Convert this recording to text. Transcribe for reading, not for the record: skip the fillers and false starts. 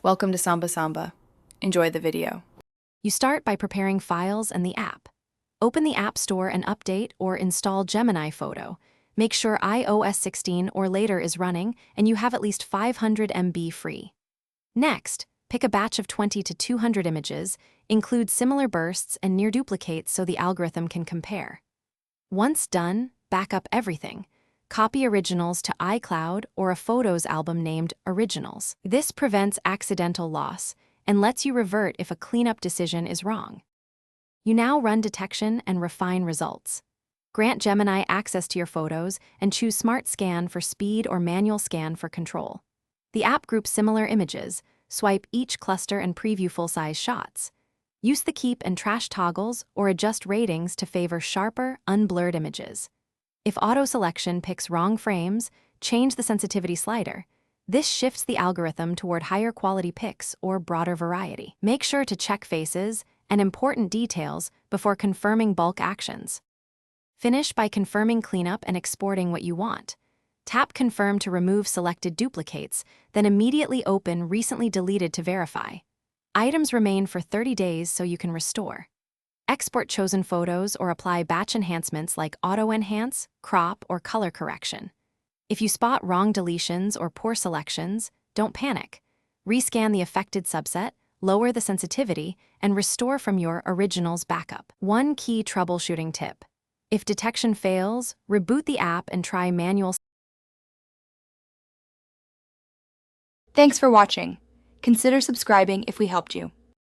Welcome to Samba Samba. Enjoy the video. You start by preparing files and the app. Open the App Store and update or install Gemini Photo. Make sure iOS 16 or later is running and you have at least 500 MB free. Next, pick a batch of 20 to 200 images, include similar bursts and near duplicates so the algorithm can compare. Once done, back up everything. Copy originals to iCloud or a Photos album named Originals. This prevents accidental loss and lets you revert if a cleanup decision is wrong. You now run detection and refine results. Grant Gemini access to your photos and choose Smart Scan for speed or Manual Scan for control. The app groups similar images, swipe each cluster and preview full-size shots. Use the keep and trash toggles or adjust ratings to favor sharper, unblurred images. If auto selection picks wrong frames, change the sensitivity slider. This shifts the algorithm toward higher quality pics or broader variety. Make sure to check faces and important details before confirming bulk actions. Finish by confirming cleanup and exporting what you want. Tap Confirm to remove selected duplicates, then immediately open Recently Deleted to verify. Items remain for 30 days so you can restore. Export chosen photos or apply batch enhancements like Auto Enhance, Crop, or Color Correction. If you spot wrong deletions or poor selections, don't panic. Rescan the affected subset, lower the sensitivity, and restore from your originals backup. One key troubleshooting tip. If detection fails, reboot the app and try manual. Thanks for watching. Consider subscribing if we helped you.